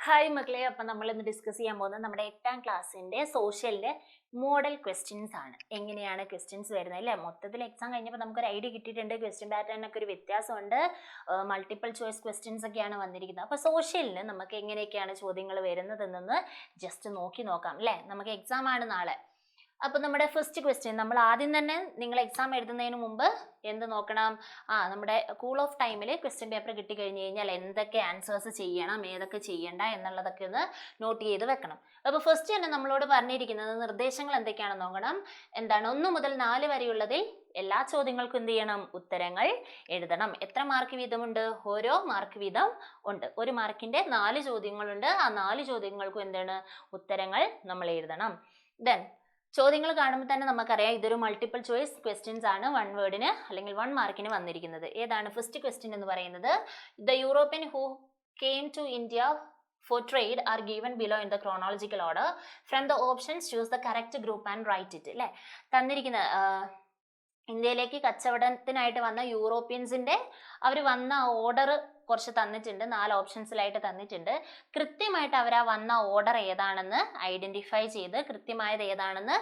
Hi മക്കളെ, അപ്പം നമ്മൾ ഇന്ന് ഡിസ്കസ് ചെയ്യാൻ പോകുന്നത് നമ്മുടെ 8ാം ക്ലാസ്സിൻ്റെ സോഷ്യലിൻ്റെ മോഡൽ ക്വസ്റ്റ്യൻസ് ആണ്. എങ്ങനെയാണ് ക്വസ്റ്റ്യൻസ് വരുന്നത് അല്ലേ? മൊത്തത്തിൽ എക്സാം കഴിഞ്ഞപ്പോൾ നമുക്കൊരു ഐഡിയ കിട്ടിയിട്ടുണ്ട്. ക്വസ്റ്റ്യൻ പാറ്റേണിനൊക്കെ ഒരു വ്യത്യാസമുണ്ട്. മൾട്ടിപ്പിൾ ചോയ്സ് ക്വസ്റ്റ്യൻസ് ഒക്കെയാണ് വന്നിരിക്കുന്നത്. അപ്പോൾ സോഷ്യലിന് നമുക്ക് എങ്ങനെയൊക്കെയാണ് ചോദ്യങ്ങൾ വരുന്നതെന്ന് ജസ്റ്റ് നോക്കാം അല്ലേ? നമുക്ക് എക്സാം ആണ് നാളെ. അപ്പോൾ നമ്മുടെ ഫസ്റ്റ് ക്വസ്റ്റ്യൻ നമ്മൾ ആദ്യം തന്നെ നിങ്ങൾ എക്സാം എഴുതുന്നതിന് മുമ്പ് എന്ത് നോക്കണം? നമ്മുടെ കൂൾ ഓഫ് ടൈമിൽ ക്വസ്റ്റ്യൻ പേപ്പർ കിട്ടിക്കഴിഞ്ഞ് കഴിഞ്ഞാൽ എന്തൊക്കെ ആൻസേഴ്സ് ചെയ്യണം, ഏതൊക്കെ ചെയ്യണ്ട എന്നുള്ളതൊക്കെ ഒന്ന് നോട്ട് ചെയ്ത് വെക്കണം. അപ്പോൾ ഫസ്റ്റ് തന്നെ നമ്മളോട് പറഞ്ഞിരിക്കുന്നത് നിർദ്ദേശങ്ങൾ എന്തൊക്കെയാണെന്ന് നോക്കണം. എന്താണ്? 1 മുതൽ 4 വരെയുള്ളതിൽ എല്ലാ ചോദ്യങ്ങൾക്കും എന്ത് ചെയ്യണം? ഉത്തരങ്ങൾ എഴുതണം. എത്ര മാർക്ക് വീതമുണ്ട്? ഓരോ മാർക്ക് വീതം ഉണ്ട്. 1 മാർക്കിന്റെ 4 ചോദ്യങ്ങളുണ്ട്. ആ 4 ചോദ്യങ്ങൾക്കും എന്താണ്? ഉത്തരങ്ങൾ നമ്മൾ എഴുതണം. ദെൻ ചോദ്യങ്ങൾ കാണുമ്പോൾ തന്നെ നമുക്കറിയാം ഇതൊരു മൾട്ടിപ്പിൾ ചോയ്സ് ക്വസ്റ്റ്യൻസ് ആണ്. 1 വേർഡിന് അല്ലെങ്കിൽ 1 മാർക്കിന് വന്നിരിക്കുന്നത്. ഏതാണ് ഫസ്റ്റ് ക്വസ്റ്റ്യൻ എന്ന് പറയുന്നത്? The European who came to India for trade are given below in the chronological order. From the options choose the correct group and write it. അല്ലേ? തന്നിരിക്കുന്ന ഇന്ത്യയിലേക്ക് കച്ചവടത്തിനായിട്ട് വന്ന യൂറോപ്യൻസിന്റെ അവർ വന്ന ഓർഡർ കുറച്ച് തന്നിട്ടുണ്ട്. 4 ഓപ്ഷൻസിലായിട്ട് തന്നിട്ടുണ്ട്. കൃത്യമായിട്ട് അവർ ആ വന്ന ഓർഡർ ഏതാണെന്ന് ഐഡന്റിഫൈ ചെയ്ത് കൃത്യമായത് ഏതാണെന്ന്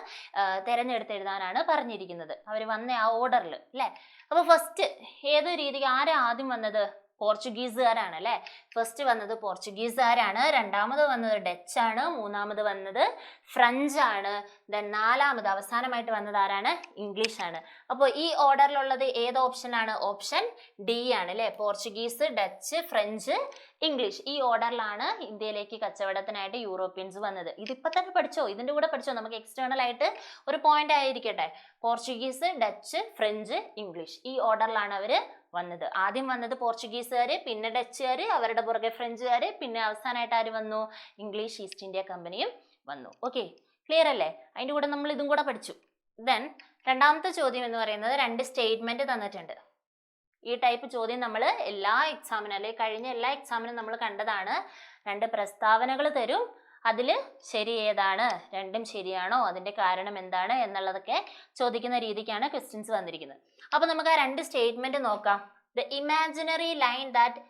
തിരഞ്ഞെടുത്ത് എഴുതാനാണ് പറഞ്ഞിരിക്കുന്നത്. അവർ വന്ന ആ ഓർഡറിൽ അല്ലേ? അപ്പോൾ ഫസ്റ്റ് ഏത് രീതിക്ക് ആരാ ആദ്യം വന്നത്? പോർച്ചുഗീസുകാരാണ് അല്ലേ? ഫസ്റ്റ് വന്നത് പോർച്ചുഗീസുകാരാണ്. രണ്ടാമത് വന്നത് ഡച്ച് ആണ്. മൂന്നാമത് വന്നത് ഫ്രഞ്ച് ആണ്. ദെൻ നാലാമത് അവസാനമായിട്ട് വന്നത് ആരാണ്? ഇംഗ്ലീഷ് ആണ്. അപ്പോൾ ഈ ഓർഡറിലുള്ളത് ഏത് ഓപ്ഷനാണ്? ഓപ്ഷൻ ഡി ആണ് അല്ലേ? Portuguese, Dutch, French, English. ഈ ഓർഡറിലാണ് ഇന്ത്യയിലേക്ക് കച്ചവടത്തിനായിട്ട് യൂറോപ്യൻസ് വന്നത്. ഇതിപ്പോ തന്നെ പഠിച്ചോ? ഇതിന്റെ കൂടെ പഠിച്ചോ? നമുക്ക് എക്സ്റ്റേണൽ ആയിട്ട് ഒരു പോയിന്റ് ആയിരിക്കട്ടെ. Portuguese, Dutch, French, English. ഈ ഓർഡറിലാണ് അവര് വന്നത്. ആദ്യം വന്നത് പോർച്ചുഗീസുകാര്, പിന്നെ ഡച്ചുകാര്, അവരുടെ പുറകെ ഫ്രഞ്ചുകാര്, പിന്നെ അവസാനമായിട്ട് ആര് വന്നു? ഇംഗ്ലീഷ് ഈസ്റ്റ് ഇന്ത്യ കമ്പനിയും വന്നു. ഓക്കെ, ക്ലിയർ അല്ലേ? അതിന്റെ കൂടെ നമ്മൾ ഇതും കൂടെ പഠിച്ചു. ദെൻ രണ്ടാമത്തെ ചോദ്യം എന്ന് പറയുന്നത് 2 സ്റ്റേറ്റ്മെന്റ് തന്നിട്ടുണ്ട്. ഈ ടൈപ്പ് ചോദ്യം നമ്മൾ എല്ലാ എക്സാമിനും അല്ലെങ്കിൽ കഴിഞ്ഞ എല്ലാ എക്സാമിനും നമ്മൾ കണ്ടതാണ്. 2 പ്രസ്താവനകൾ തരും. അതിൽ ശരി ഏതാണ്, രണ്ടും ശരിയാണോ, അതിന്റെ കാരണം എന്താണ് എന്നുള്ളതൊക്കെ ചോദിക്കുന്ന രീതിക്കാണ് ക്വസ്റ്റ്യൻസ് വന്നിരിക്കുന്നത്. അപ്പൊ നമുക്ക് ആ 2 സ്റ്റേറ്റ്മെന്റ് നോക്കാം. The imaginary line that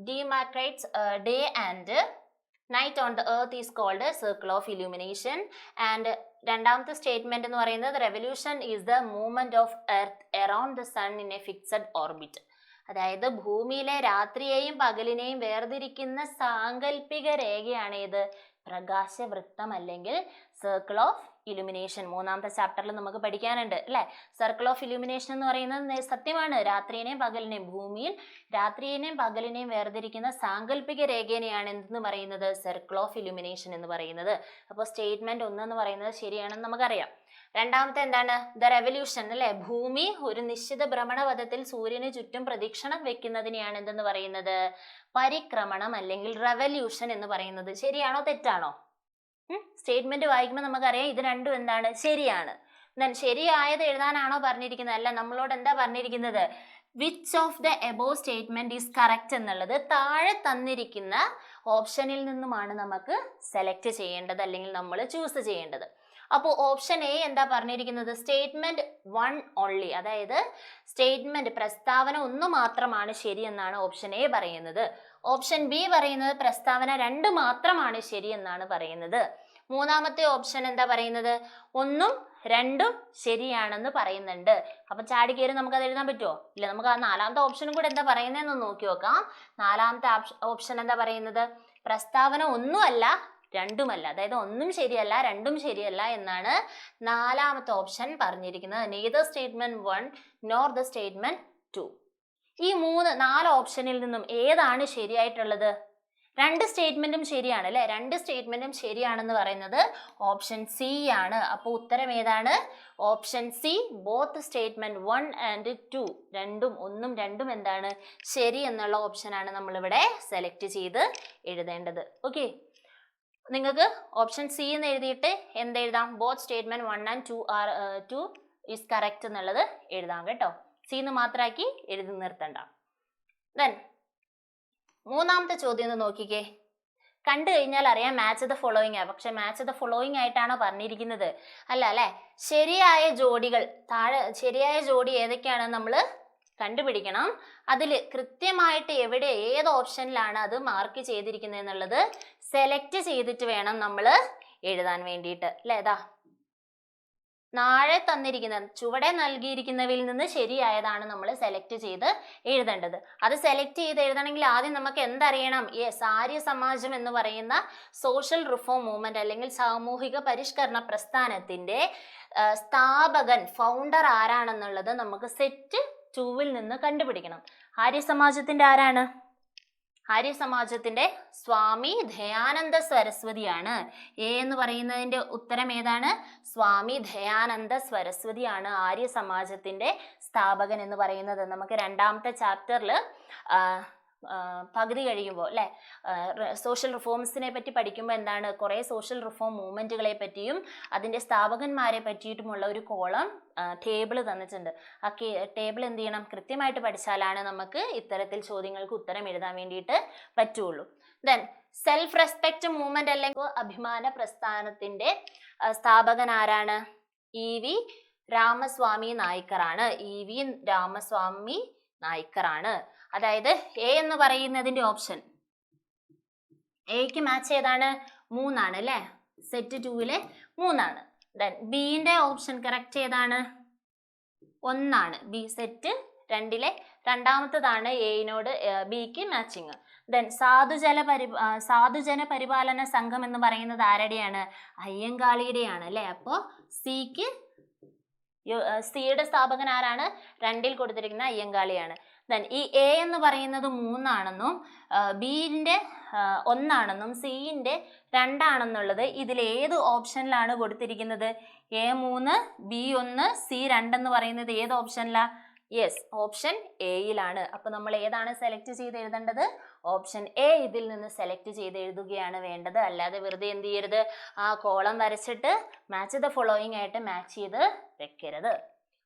demarcates day and night on the earth is called a circle of illumination. And രണ്ടാമത്തെ സ്റ്റേറ്റ്മെന്റ് എന്ന് പറയുന്നത് revolution is the movement of earth around the sun in a fixed orbit. അതായത് ഭൂമിയിലെ രാത്രിയെയും പകലിനെയും വേർതിരിക്കുന്ന സാങ്കല്പിക രേഖയാണ് ഇത്? പ്രകാശവൃത്തം അല്ലെങ്കിൽ സർക്കിൾ ഓഫ് ഇലുമിനേഷൻ. 3ാമത്തെ ചാപ്റ്ററിൽ നമുക്ക് പഠിക്കാനുണ്ട് അല്ലെ? സർക്കിൾ ഓഫ് ഇലുമിനേഷൻ എന്ന് പറയുന്നത് സത്യമാണ്. രാത്രിയെയും പകലിനെയും, ഭൂമിയിൽ രാത്രിയെയും പകലിനെയും വേർതിരിക്കുന്ന സാങ്കല്പിക രേഖനെയാണ് എന്തെന്ന് പറയുന്നത്? സർക്കിൾ ഓഫ് ഇലുമിനേഷൻ എന്ന് പറയുന്നത്. അപ്പോൾ സ്റ്റേറ്റ്മെന്റ് 1 എന്ന് പറയുന്നത് ശരിയാണെന്ന് നമുക്കറിയാം. രണ്ടാമത്തെ എന്താണ്? ദ റെവല്യൂഷൻ അല്ലെ? ഭൂമി ഒരു നിശ്ചിത ഭ്രമണപഥത്തിൽ സൂര്യന് ചുറ്റും പ്രദക്ഷിണം വെക്കുന്നതിനെയാണ് എന്തെന്ന് പറയുന്നത്? പരിക്രമണം അല്ലെങ്കിൽ റെവല്യൂഷൻ എന്ന് പറയുന്നത്. ശരിയാണോ തെറ്റാണോ? സ്റ്റേറ്റ്മെന്റ് വായിക്കുമ്പോൾ നമുക്കറിയാം ഇത് രണ്ടും എന്താണ്? ശരിയാണ്. ശരിയായത് എഴുതാനാണോ പറഞ്ഞിരിക്കുന്നത്? അല്ല, നമ്മളോട് എന്താ പറഞ്ഞിരിക്കുന്നത്? Which of the above statement is correct എന്നുള്ളത് താഴെ തന്നിരിക്കുന്ന ഓപ്ഷനിൽ നിന്നുമാണ് നമുക്ക് സെലക്ട് ചെയ്യേണ്ടത് അല്ലെങ്കിൽ നമ്മൾ ചൂസ് ചെയ്യേണ്ടത്. അപ്പോൾ ഓപ്ഷൻ എ എന്താ പറഞ്ഞിരിക്കുന്നത്? സ്റ്റേറ്റ്മെന്റ് 1 ഓൺലി, അതായത് സ്റ്റേറ്റ്മെന്റ് പ്രസ്താവന 1 മാത്രമാണ് ശരി എന്നാണ് ഓപ്ഷൻ എ പറയുന്നത്. ഓപ്ഷൻ ബി പറയുന്നത് പ്രസ്താവന 2 മാത്രമാണ് ശരി എന്നാണ് പറയുന്നത്. മൂന്നാമത്തെ ഓപ്ഷൻ എന്താ പറയുന്നത്? 1ഉം 2ഉം ശരിയാണെന്ന് പറയുന്നുണ്ട്. അപ്പൊ ചാടി കയറി നമുക്ക് അത് എഴുതാൻ പറ്റുമോ? ഇല്ല. നമുക്ക് ആ 4ാമത്തെ ഓപ്ഷനും കൂടെ എന്താ പറയുന്നതെന്ന് നോക്കി നോക്കാം. 4ാമത്തെ ഓപ്ഷൻ എന്താ പറയുന്നത്? പ്രസ്താവന 1ഉം അല്ല 2ഉമല്ല, അതായത് 1ഉം ശരിയല്ല 2ഉം ശരിയല്ല എന്നാണ് 4ാമത്തെ ഓപ്ഷൻ പറഞ്ഞിരിക്കുന്നത്. Neither statement 1 nor the statement 2. ഈ 4 ഓപ്ഷനിൽ നിന്നും ഏതാണ് ശരിയായിട്ടുള്ളത്? 2 സ്റ്റേറ്റ്മെന്റും ശരിയാണ് അല്ലെ? 2 സ്റ്റേറ്റ്മെന്റും ശരിയാണെന്ന് പറയുന്നത് ഓപ്ഷൻ സി ആണ്. അപ്പോൾ ഉത്തരം ഏതാണ്? Option C. Both statement 1 and 2 രണ്ടും 1ഉം 2ഉം എന്താണ്? ശരി എന്നുള്ള ഓപ്ഷനാണ് നമ്മളിവിടെ സെലക്ട് ചെയ്ത് എഴുതേണ്ടത്. ഓക്കെ, നിങ്ങൾക്ക് ഓപ്ഷൻ സി എന്ന് എഴുതിയിട്ട് എന്തെഴുതാം? Both statement 1 and 2 is correct എന്നുള്ളത് എഴുതാം കേട്ടോ. സി എന്ന് മാത്രമാക്കി എഴുതി നിർത്തണ്ട. ദെൻ 3ാമത്തെ ചോദ്യം ഒന്ന് നോക്കിക്കേ. കണ്ടു കഴിഞ്ഞാൽ അറിയാം മാച്ച് ദ ഫോളോയിങ് ആണ്. പക്ഷെ മാച്ച് ദ ഫോളോയിങ് ആയിട്ടാണോ പറഞ്ഞിരിക്കുന്നത്? അല്ല അല്ലെ? ശരിയായ ജോഡികൾ താഴെ ശരിയായ ജോഡി ഏതൊക്കെയാണ് നമ്മൾ കണ്ടുപിടിക്കണം. അതിൽ കൃത്യമായിട്ട് എവിടെ ഏത് ഓപ്ഷനിലാണ് അത് മാർക്ക് ചെയ്തിരിക്കുന്നത് എന്നുള്ളത് സെലക്ട് ചെയ്തിട്ട് വേണം നമ്മൾ എഴുതാൻ വേണ്ടിയിട്ട്. അല്ലേ? ഇതാ താഴെ തന്നിരിക്കുന്ന ചുവടെ നൽകിയിരിക്കുന്നവയിൽ നിന്ന് ശരിയായതാണ് നമ്മൾ സെലക്ട് ചെയ്ത് എഴുതേണ്ടത്. അത് സെലക്ട് ചെയ്ത് എഴുതണമെങ്കിൽ ആദ്യം നമുക്ക് എന്തറിയണം? യെസ്, ആര്യ സമാജം എന്ന് പറയുന്ന സോഷ്യൽ റിഫോം മൂവ്മെന്റ് അല്ലെങ്കിൽ സാമൂഹിക പരിഷ്കരണ പ്രസ്ഥാനത്തിന്റെ സ്ഥാപകൻ, ഫൗണ്ടർ ആരാണെന്നുള്ളത് നമുക്ക് സെറ്റ് 2-ൽ നിന്ന് കണ്ടുപിടിക്കണം. ആര്യ സമാജത്തിന്റെ ആരാണ്? ആര്യ സമാജത്തിന്റെ സ്വാമി ദയാനന്ദ സരസ്വതിയാണ്. എ എന്ന് പറയുന്നതിന്റെ ഉത്തരം ഏതാണ്? സ്വാമി ദയാനന്ദ സരസ്വതിയാണ് ആര്യ സമാജത്തിന്റെ സ്ഥാപകൻ എന്ന് പറയുന്നത്. നമുക്ക് രണ്ടാമത്തെ ചാപ്റ്ററിൽ പകുതി കഴിയുമ്പോൾ അല്ലെ സോഷ്യൽ റിഫോംസിനെ പറ്റി പഠിക്കുമ്പോൾ എന്താണ്, കുറെ സോഷ്യൽ റിഫോം മൂവ്മെന്റുകളെ പറ്റിയും അതിന്റെ സ്ഥാപകന്മാരെ പറ്റിയിട്ടുമുള്ള ഒരു കോളം ടേബിൾ തന്നിട്ടുണ്ട്. ആ ടേബിൾ എന്ത് ചെയ്യണം? കൃത്യമായിട്ട് പഠിച്ചാലാണ് നമുക്ക് ഇത്തരത്തിൽ ചോദ്യങ്ങൾക്ക് ഉത്തരം എഴുതാൻ വേണ്ടിയിട്ട് പറ്റുള്ളൂ. ദെൻ സെൽഫ് റെസ്പെക്ട് മൂവ്മെന്റ് അല്ലെങ്കിൽ അഭിമാന പ്രസ്ഥാനത്തിന്റെ സ്ഥാപകൻ ആരാണ്? ഇ.വി. രാമസ്വാമി നായ്ക്കറാണ്. ഇ.വി. രാമസ്വാമി നായ്ക്കറാണ്. അതായത് എ എന്ന് പറയുന്നതിന്റെ ഓപ്ഷൻ എക്ക് മാച്ച് ഏതാണ്? 3 ആണ് അല്ലെ? സെറ്റ് 2-ലെ 3 ആണ്. ദെൻ ബിന്റെ ഓപ്ഷൻ കറക്റ്റ് ഏതാണ്? 1 ആണ്. ബി സെറ്റ് 2-ലെ രണ്ടാമത്തതാണ് എയിനോട് ബിക്ക് മാച്ചിങ്. ദെൻ സാധുജന പരിപാലന സംഘം എന്ന് പറയുന്നത് ആരുടെയാണ്? അയ്യങ്കാളിയുടെയാണ് അല്ലെ? അപ്പോ സിയുടെ സ്ഥാപകൻ ആരാണ്? 2-ൽ കൊടുത്തിരിക്കുന്ന അയ്യങ്കാളിയാണ്. ദെൻ ഈ എ എന്ന് പറയുന്നത് 3 ആണെന്നും ബിന്റെ 1 ആണെന്നും സിന്റെ 2 ആണെന്നുള്ളത് ഇതിൽ ഏത് ഓപ്ഷനിലാണ് കൊടുത്തിരിക്കുന്നത്? എ 3 ബി 1 സി 2 എന്ന് പറയുന്നത് ഏത് ഓപ്ഷനിലാ? Yes, option എയിലാണ്. അപ്പൊ നമ്മൾ ഏതാണ് സെലക്ട് ചെയ്ത് എഴുതേണ്ടത്? ഓപ്ഷൻ എ ഇതിൽ നിന്ന് സെലക്ട് ചെയ്ത് എഴുതുകയാണ് വേണ്ടത്. അല്ലാതെ വെറുതെ എന്ത് ചെയ്യരുത്? ആ കോളം വരച്ചിട്ട് മാച്ച് ദ ഫോളോയിങ് ആയിട്ട് മാച്ച് ചെയ്ത് വെക്കരുത്.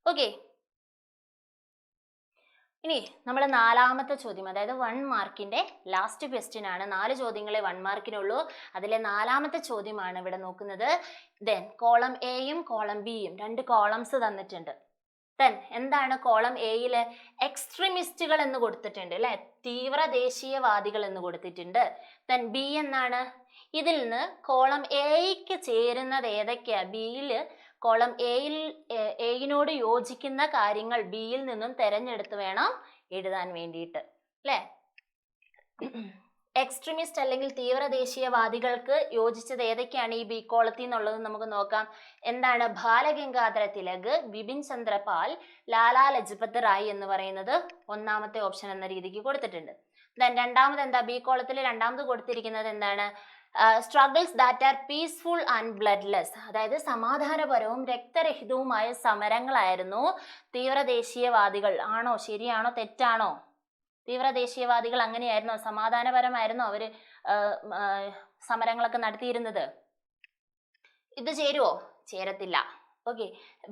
ഓക്കെ, ഇനി നമ്മൾ 4ാമത്തെ ചോദ്യം, അതായത് 1 മാർക്കിന്റെ ലാസ്റ്റ് ക്വസ്റ്റ്യൻ ആണ്. 4 ചോദ്യങ്ങളെ 1 മാർക്കിനുള്ളൂ. അതിലെ 4ാമത്തെ ചോദ്യമാണ് ഇവിടെ നോക്കുന്നത്. ദെൻ കോളം എയും കോളം ബിയും 2 കോളംസ് തന്നിട്ടുണ്ട്. ദെൻ എന്താണ് കോളം എയില്? എക്സ്ട്രീമിസ്റ്റുകൾ എന്ന് കൊടുത്തിട്ടുണ്ട് അല്ലെ? തീവ്ര ദേശീയവാദികൾ എന്ന് കൊടുത്തിട്ടുണ്ട്. ദെൻ ബി എന്നാണ്? ഇതിൽ നിന്ന് കോളം എയ്ക്ക് ചേരുന്നത് ഏതൊക്കെയാ? ബിയില് കോളം എയിനോട് യോജിക്കുന്ന കാര്യങ്ങൾ ബിയിൽ നിന്നും തെരഞ്ഞെടുത്ത് വേണം എഴുതാൻ വേണ്ടിയിട്ട് അല്ലെ? എക്സ്ട്രീമിസ്റ്റ് അല്ലെങ്കിൽ തീവ്ര ദേശീയവാദികൾക്ക് യോജിച്ചത് ഏതൊക്കെയാണ് ഈ ബി കോളത്തിൽ നിന്നുള്ളത് നമുക്ക് നോക്കാം. എന്താണ്? ബാലഗംഗാധര തിലക്, ബിപിൻ ചന്ദ്രപാൽ, ലാലാ ലജ്പത് റായ് എന്ന് പറയുന്നത് 1ാമത്തെ ഓപ്ഷൻ എന്ന രീതിക്ക് കൊടുത്തിട്ടുണ്ട്. ദെൻ രണ്ടാമത് എന്താ? ബി കോളത്തിൽ രണ്ടാമത് കൊടുത്തിരിക്കുന്നത് എന്താണ്? Struggles that are peaceful and bloodless, അതായത് സമാധാനപരവും രക്തരഹിതവുമായ സമരങ്ങളായിരുന്നു തീവ്ര ദേശീയവാദികൾ. ആണോ? ശരിയാണോ? തെറ്റാണോ? തീവ്ര ദേശീയവാദികൾ അങ്ങനെയായിരുന്നോ? സമാധാനപരമായിരുന്നോ അവര് സമരങ്ങളൊക്കെ നടത്തിയിരുന്നത്? ഇത് ചേരുവോ? ചേരത്തില്ല. ഓക്കെ,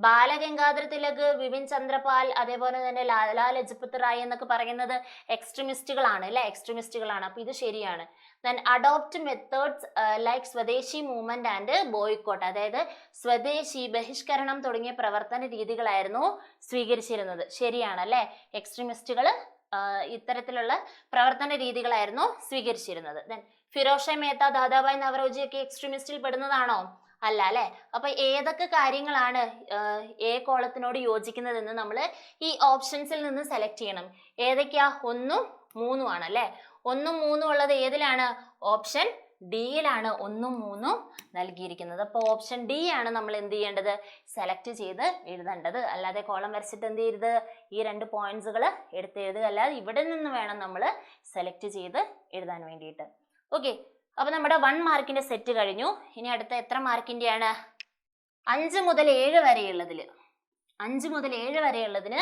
ബാലഗംഗാധര തിലക്, ബിപിൻ ചന്ദ്രപാൽ, അതേപോലെ തന്നെ ലാലാ ലജ്പത് റായ് എന്നൊക്കെ പറയുന്നത് എക്സ്ട്രീമിസ്റ്റുകളാണ് അല്ലെ? എക്സ്ട്രീമിസ്റ്റുകളാണ്. അപ്പൊ ഇത് ശരിയാണ്. ദെൻ അഡോപ്റ്റ് മെത്തേഡ്സ് ലൈക്ക് സ്വദേശി മൂവ്മെന്റ് ആൻഡ് ബോയ്ക്കോട്ട്, അതായത് സ്വദേശി ബഹിഷ്കരണം തുടങ്ങിയ പ്രവർത്തന രീതികളായിരുന്നു സ്വീകരിച്ചിരുന്നത്. ശരിയാണ് അല്ലെ? എക്സ്ട്രീമിസ്റ്റുകൾ ഇത്തരത്തിലുള്ള പ്രവർത്തന രീതികളായിരുന്നു സ്വീകരിച്ചിരുന്നത്. ദെൻ ഫിറോസ് ഷാ മേത്ത, ദാദാഭായ് നവറോജി ഒക്കെ എക്സ്ട്രീമിസ്റ്റിൽ പെടുന്നതാണോ? അല്ല അല്ലെ? അപ്പൊ ഏതൊക്കെ കാര്യങ്ങളാണ് എ കോളത്തിനോട് യോജിക്കുന്നതെന്ന് നമ്മൾ ഈ ഓപ്ഷൻസിൽ നിന്ന് സെലക്ട് ചെയ്യണം. ഏതൊക്കെയാ? 1ഉം 3ഉം ആണ് അല്ലെ? 1ഉം 3ഉം ഉള്ളത് ഏതിലാണ്? ഓപ്ഷൻ ഡിയിലാണ് 1ഉം 3ഉം നൽകിയിരിക്കുന്നത്. അപ്പൊ ഓപ്ഷൻ ഡി ആണ് നമ്മൾ എന്ത് ചെയ്യേണ്ടത്? സെലക്ട് ചെയ്ത് എഴുതേണ്ടത്. അല്ലാതെ കോളം വരച്ചിട്ട് എന്ത് ചെയ്യരുത്? ഈ 2 പോയിന്റ്സുകൾ എടുത്ത് എഴുതുക. അല്ലാതെ ഇവിടെ നിന്ന് വേണം നമ്മൾ സെലക്ട് ചെയ്ത് എഴുതാൻ വേണ്ടിയിട്ട്. ഓക്കെ, അപ്പൊ നമ്മുടെ 1 മാർക്കിന്റെ സെറ്റ് കഴിഞ്ഞു. ഇനി അടുത്ത എത്ര മാർക്കിന്റെയാണ്? 5 മുതൽ 7 വരെയുള്ളതില് 5 മുതൽ 7 വരെയുള്ളതിന്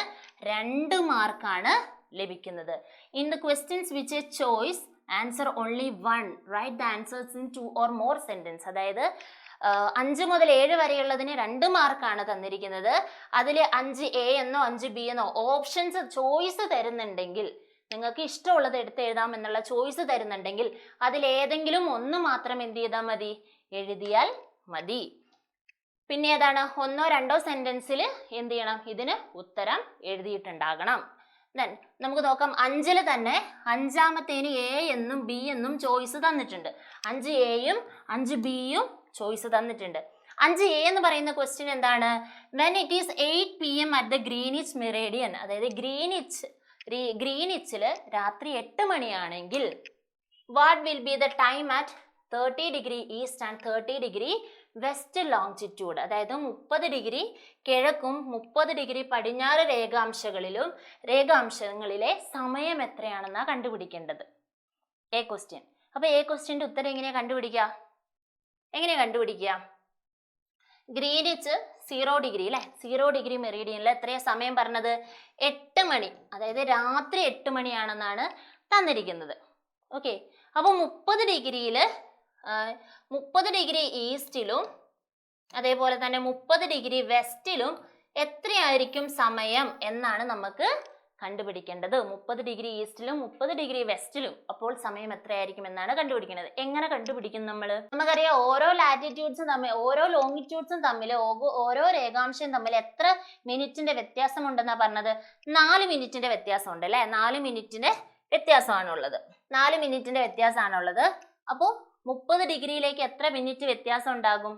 2 മാർക്കാണ് ലഭിക്കുന്നത്. In the questions which A choice answer only 1 write the answers in 2 or more sentence, അതായത് 5 മുതൽ 7 വരെയുള്ളതിന് 2 മാർക്കാണ് തന്നിരിക്കുന്നത്. അതിൽ 5A എന്നോ 5B എന്നോ ഓപ്ഷൻസ് ചോയ്സ് തരുന്നുണ്ടെങ്കിൽ, നിങ്ങൾക്ക് ഇഷ്ടമുള്ളത് എടുത്ത് എഴുതാം എന്നുള്ള ചോയ്സ് തരുന്നുണ്ടെങ്കിൽ അതിലേതെങ്കിലും ഒന്ന് മാത്രം എന്ത് ചെയ്താൽ മതി? എഴുതിയാൽ മതി. പിന്നെ ഏതാണ്? 1 or 2 സെന്റൻസിൽ എന്ത് ചെയ്യണം? ഇതിന് ഉത്തരം എഴുതിയിട്ടുണ്ടാകണം. ദെൻ നമുക്ക് നോക്കാം 5 തന്നെ അഞ്ചാമത്തേന് എ എന്നും ബി എന്നും ചോയ്സ് തന്നിട്ടുണ്ട്. 5 എയും 5 ബിയും ചോയ്സ് തന്നിട്ടുണ്ട്. 5 എ എന്ന് പറയുന്ന ക്വസ്റ്റ്യൻ എന്താണ്? When it is 8 PM at the Greenwich meridian, അതായത് ഗ്രീനിച്ചിൽ രാത്രി 8 മണിയാണെങ്കിൽ what will be the time at 30 degree east and 30 degree west longitude, അതായത് 30 ഡിഗ്രി കിഴക്കും 30 ഡിഗ്രി പടിഞ്ഞാറ് രേഖാംശങ്ങളിലെ സമയം എത്രയാണെന്നാണ് കണ്ടുപിടിക്കേണ്ടത്. A question. അപ്പൊ എ ക്വസ്റ്റ്യന്റെ ഉത്തരം എങ്ങനെയാ കണ്ടുപിടിക്കുക? ഗ്രീനിച്ച് 0 ഡിഗ്രി അല്ലെ, 0 ഡിഗ്രി മെറീഡിയനിൽ എത്രയാ സമയം പറഞ്ഞത്? 8 മണി, അതായത് രാത്രി 8 മണിയാണെന്നാണ് തന്നിരിക്കുന്നത്. ഓക്കെ, അപ്പൊ 30 ഡിഗ്രി ഈസ്റ്റിലും അതേപോലെ തന്നെ 30 ഡിഗ്രി വെസ്റ്റിലും എത്രയായിരിക്കും സമയം എന്നാണ് നമുക്ക് കണ്ടുപിടിക്കേണ്ടത്. 30 ഡിഗ്രി ഈസ്റ്റിലും 30 ഡിഗ്രി വെസ്റ്റിലും അപ്പോൾ സമയം എത്രയായിരിക്കും എന്നാണ് കണ്ടുപിടിക്കുന്നത്. എങ്ങനെ കണ്ടുപിടിക്കും നമുക്കറിയാം, ഓരോ ലാറ്റിറ്റ്യൂഡ്സും തമ്മിൽ, ഓരോ ലോങ്ങിറ്റ്യൂഡ്സും തമ്മിൽ, ഓരോ രേഖാംശം തമ്മിൽ എത്ര മിനിറ്റിന്റെ വ്യത്യാസം ഉണ്ടെന്നാ പറഞ്ഞത്? 4 മിനിറ്റിന്റെ വ്യത്യാസമുണ്ട് അല്ലെ. 4 മിനിറ്റിന്റെ വ്യത്യാസമാണുള്ളത്. 4 മിനിറ്റിന്റെ വ്യത്യാസമാണുള്ളത്. അപ്പോൾ 30 ഡിഗ്രിയിലേക്ക് എത്ര മിനിറ്റ് വ്യത്യാസം ഉണ്ടാകും?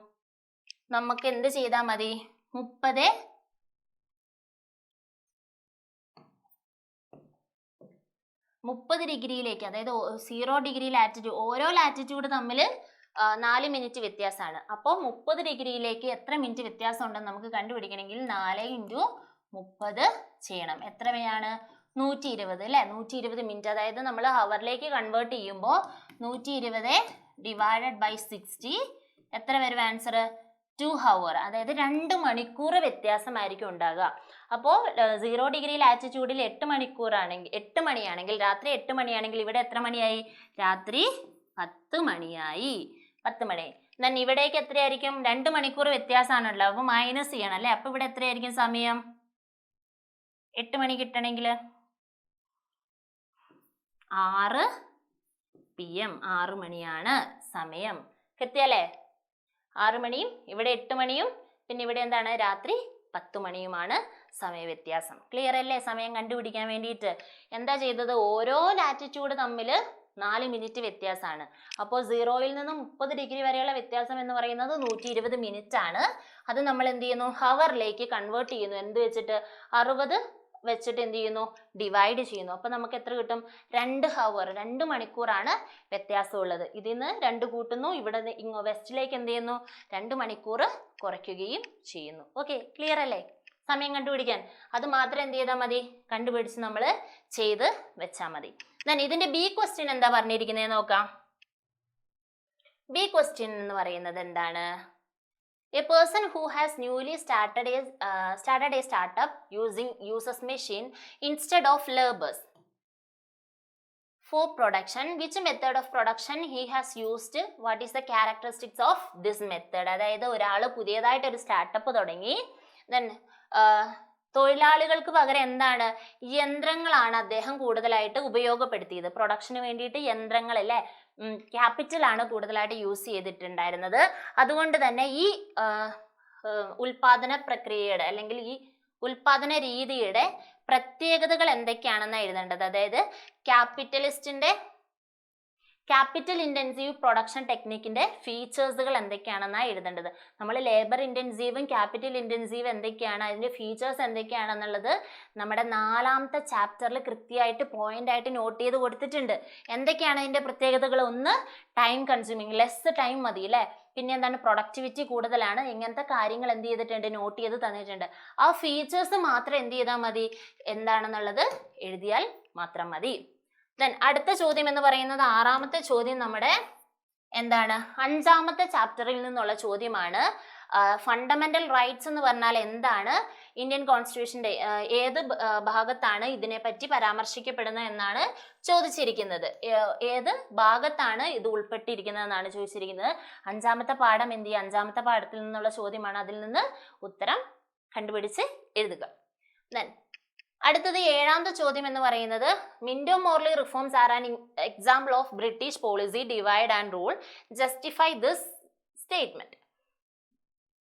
നമുക്ക് എന്ത് ചെയ്താൽ മതി? 30 ഡിഗ്രിയിലേക്ക്, അതായത് 0 ഡിഗ്രി ലാറ്റിറ്റ്യൂഡ്, ഓരോ ലാറ്റിറ്റ്യൂഡ് തമ്മിൽ 4 മിനിറ്റ് വ്യത്യാസമാണ്. അപ്പോൾ 30 ഡിഗ്രിയിലേക്ക് എത്ര മിനിറ്റ് വ്യത്യാസം ഉണ്ടെന്ന് നമുക്ക് കണ്ടുപിടിക്കണമെങ്കിൽ 4 × 30 ചെയ്യണം. എത്രയാണ്? 120 അല്ലെ. 120 മിനിറ്റ്, അതായത് നമ്മൾ ഹവറിലേക്ക് കൺവേർട്ട് ചെയ്യുമ്പോൾ 120 ഡിവൈഡഡ് ബൈ 60 എത്ര വരും ആൻസർ? 2 hour, അതായത് 2 മണിക്കൂർ വ്യത്യാസമായിരിക്കും ഉണ്ടാകുക. അപ്പോൾ 0 ഡിഗ്രി ലാറ്റിറ്റ്യൂഡിൽ 8 മണിയാണെങ്കിൽ രാത്രി 8 മണിയാണെങ്കിൽ ഇവിടെ എത്ര മണിയായി? രാത്രി 10 മണിയായി. 10 മണി. then ഇവിടേക്ക് എത്രയായിരിക്കും? 2 മണിക്കൂർ വ്യത്യാസമാണല്ലോ. അപ്പോൾ മൈനസ് ചെയ്യണം അല്ലേ. അപ്പോൾ ഇവിടെ എത്രയായിരിക്കും സമയം? 8 മണി കിട്ടണമെങ്കിൽ 6 PM, 6 മണിയാണ് സമയം. കൃത്യല്ലേ? 6 മണിയും ഇവിടെ 8 മണിയും പിന്നെ ഇവിടെ എന്താണ്? രാത്രി 10 മണിയുമാണ് സമയ വ്യത്യാസം. ക്ലിയർ അല്ലേ? സമയം കണ്ടുപിടിക്കാൻ വേണ്ടിയിട്ട് എന്താ ചെയ്തത്? ഓരോ ലാറ്റിറ്റ്യൂഡ് തമ്മിൽ 4 മിനിറ്റ് വ്യത്യാസമാണ്. അപ്പോൾ 0-ൽ നിന്ന് 30 ഡിഗ്രി വരെയുള്ള വ്യത്യാസം എന്ന് പറയുന്നത് 120 മിനിറ്റ് ആണ്. അത് നമ്മൾ എന്ത് ചെയ്യുന്നു? ഹവറിലേക്ക് കൺവേർട്ട് ചെയ്യുന്നു. എന്ത് വെച്ചിട്ട്? 60 വെച്ചിട്ട് എന്ത് ചെയ്യുന്നു? ഡിവൈഡ് ചെയ്യുന്നു. അപ്പോൾ നമുക്ക് എത്ര കിട്ടും? 2 hour, 2 മണിക്കൂറാണ് വ്യത്യാസമുള്ളത്. ഇതിൽ നിന്ന് 2 കൂട്ടുന്നു, ഇവിടെ വെസ്റ്റിലേക്ക് എന്ത് ചെയ്യുന്നു? 2 മണിക്കൂർ കുറയ്ക്കുകയും ചെയ്യുന്നു. ഓക്കെ, ക്ലിയർ അല്ലേ? സമയം കണ്ടുപിടിക്കാൻ അത് മാത്രം എന്ത് ചെയ്താൽ മതി? കണ്ടുപിടിച്ച് നമ്മൾ ചെയ്ത് വെച്ചാൽ മതി. then ഇതിന്റെ ബി ക്വസ്റ്റ്യൻ എന്താ പറഞ്ഞിരിക്കുന്നത് നോക്കാം. ബി ക്വസ്റ്റ്യൻ എന്ന് പറയുന്നത് എന്താണ്? A person who has newly started a startup uses machine instead of laborers for production. Which method of production he has used? What is the characteristics of this method? അതായത് ഒരാൾ പുതിയതായിട്ട് ഒരു startup തുടങ്ങി, then തൊഴിലാളികൾക്ക് പകരം എന്താണ്? യന്ത്രങ്ങളാണ് അദ്ദേഹം കൂടുതലായിട്ട് ഉപയോഗപ്പെടുത്തിയത്. പ്രൊഡക്ഷന് വേണ്ടിയിട്ട് യന്ത്രങ്ങൾ അല്ലേ, ക്യാപിറ്റൽ ആണ് കൂടുതലായിട്ട് യൂസ് ചെയ്തിട്ടുണ്ടായിരുന്നത്. അതുകൊണ്ട് തന്നെ ഈ ഉൽപാദന പ്രക്രിയയുടെ അല്ലെങ്കിൽ ഈ ഉൽപാദന രീതിയുടെ പ്രത്യേകതകൾ എന്തൊക്കെയാണെന്ന് എഴുതേണ്ടത്. അതായത് ക്യാപിറ്റൽ ഇൻറ്റൻസീവ് പ്രൊഡക്ഷൻ ടെക്നിക്കിന്റെ ഫീച്ചേഴ്സുകൾ എന്തൊക്കെയാണെന്നാണ് എഴുതേണ്ടത്. നമ്മൾ ലേബർ ഇൻറ്റൻസീവും ക്യാപിറ്റൽ ഇൻറ്റൻസീവ് എന്തൊക്കെയാണ്, അതിന്റെ ഫീച്ചേഴ്സ് എന്തൊക്കെയാണെന്നുള്ളത് നമ്മുടെ 4ാമത്തെ ചാപ്റ്ററിൽ കൃത്യമായിട്ട് പോയിന്റ് ആയിട്ട് നോട്ട് ചെയ്ത് കൊടുത്തിട്ടുണ്ട്. എന്തൊക്കെയാണ് അതിന്റെ പ്രത്യേകതകൾ? ഒന്ന്, ടൈം കൺസ്യൂമിങ്, ലെസ് ടൈം മതി അല്ലേ. പിന്നെ എന്താണ്? പ്രൊഡക്ടിവിറ്റി കൂടുതലാണ്. ഇങ്ങനത്തെ കാര്യങ്ങൾ എന്ത് ചെയ്തിട്ടുണ്ട്? നോട്ട് ചെയ്ത് തന്നിട്ടുണ്ട്. ആ ഫീച്ചേഴ്സ് മാത്രം എന്ത് ചെയ്താൽ മതി? എന്താണെന്നുള്ളത് എഴുതിയാൽ മാത്രം മതി. then അടുത്ത ചോദ്യം എന്ന് പറയുന്നത് 6ാമത്തെ ചോദ്യം നമ്മുടെ എന്താണ്? 5ാമത്തെ ചാപ്റ്ററിൽ നിന്നുള്ള ചോദ്യമാണ്. ഫണ്ടമെന്റൽ റൈറ്റ്സ് എന്ന് പറഞ്ഞാൽ എന്താണ്? ഇന്ത്യൻ കോൺസ്റ്റിറ്റ്യൂഷന്റെ ഏത് ഭാഗത്താണ് ഇതിനെപ്പറ്റി പരാമർശിക്കപ്പെടുന്നത് എന്നാണ് ചോദിച്ചിരിക്കുന്നത്. ഏത് ഭാഗത്താണ് ഇത് ഉൾപ്പെട്ടിരിക്കുന്നത് എന്നാണ് ചോദിച്ചിരിക്കുന്നത്. 5ാമത്തെ പാഠം എന്ത് ചെയ്യുക? 5ാമത്തെ പാഠത്തിൽ നിന്നുള്ള ചോദ്യമാണ്. അതിൽ നിന്ന് ഉത്തരം കണ്ടുപിടിച്ച് എഴുതുക. then അടുത്തത് 7ാമത്തെ ചോദ്യം എന്ന് പറയുന്നത് Minto Morley reforms are an example of British policy divide and rule, justify this statement.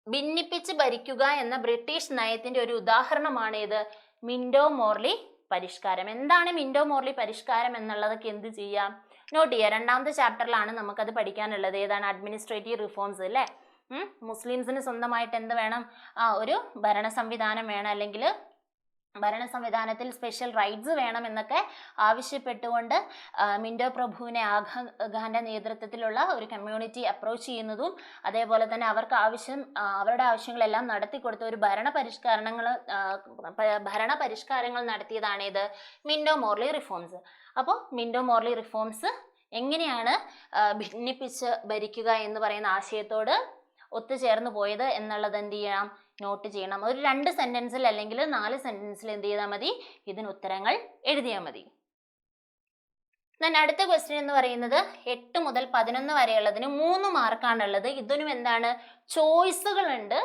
ഭിന്നിപ്പിച്ച് ഭരിക്കുക എന്ന ബ്രിട്ടീഷ് നയത്തിന്റെ ഒരു ഉദാഹരണമാണ് ഇത് മിന്റോ മോർലി പരിഷ്കാരം. എന്താണ് മിന്റോ മോർലി പരിഷ്കാരം എന്നുള്ളതൊക്കെ എന്ത് ചെയ്യാം, നോട്ട് ചെയ്യാം. രണ്ടാമത്തെ ചാപ്റ്ററിലാണ് നമുക്കത് പഠിക്കാനുള്ളത്. ഏതാണ്? അഡ്മിനിസ്ട്രേറ്റീവ് റിഫോംസ് അല്ലേ. മുസ്ലിംസിന് സ്വന്തമായിട്ട് എന്ത് വേണം? ഒരു ഭരണ സംവിധാനം വേണം, അല്ലെങ്കിൽ ഭരണ സംവിധാനത്തിൽ സ്പെഷ്യൽ റൈറ്റ്സ് വേണം എന്നൊക്കെ ആവശ്യപ്പെട്ടുകൊണ്ട് മിന്റോ പ്രഭുവിനെ ആഘാന്റെ നേതൃത്വത്തിലുള്ള ഒരു കമ്മ്യൂണിറ്റി അപ്രോച്ച് ചെയ്യുന്നതും അതേപോലെ തന്നെ അവർക്ക് അവരുടെ ആവശ്യങ്ങളെല്ലാം നടത്തിക്കൊടുത്ത ഒരു ഭരണ പരിഷ്കാരങ്ങൾ നടത്തിയതാണ് ഇത് മിന്റോ മോർലി റിഫോംസ്. അപ്പോൾ മിന്റോ മോർലി റിഫോംസ് എങ്ങനെയാണ് ഭിന്നിപ്പിച്ച് ഭരിക്കുക എന്ന് പറയുന്ന ആശയത്തോട് ഒത്തുചേർന്ന് പോയത് എന്നുള്ളത് എന്ത് ചെയ്യണം, നോട്ട് ചെയ്യണം. ഒരു 2 സെന്റൻസിൽ അല്ലെങ്കിൽ 4 സെന്റൻസിൽ എന്ത് ചെയ്താൽ മതി, ഇതിന് ഉത്തരങ്ങൾ എഴുതിയാൽ മതി. അടുത്ത ക്വസ്റ്റ്യൻ എന്ന് പറയുന്നത് 8 മുതൽ 11 വരെയുള്ളതിന് 3 മാർക്കാണുള്ളത്. ഇതിനും എന്താണ്, ചോയ്സുകൾ ഉണ്ട്.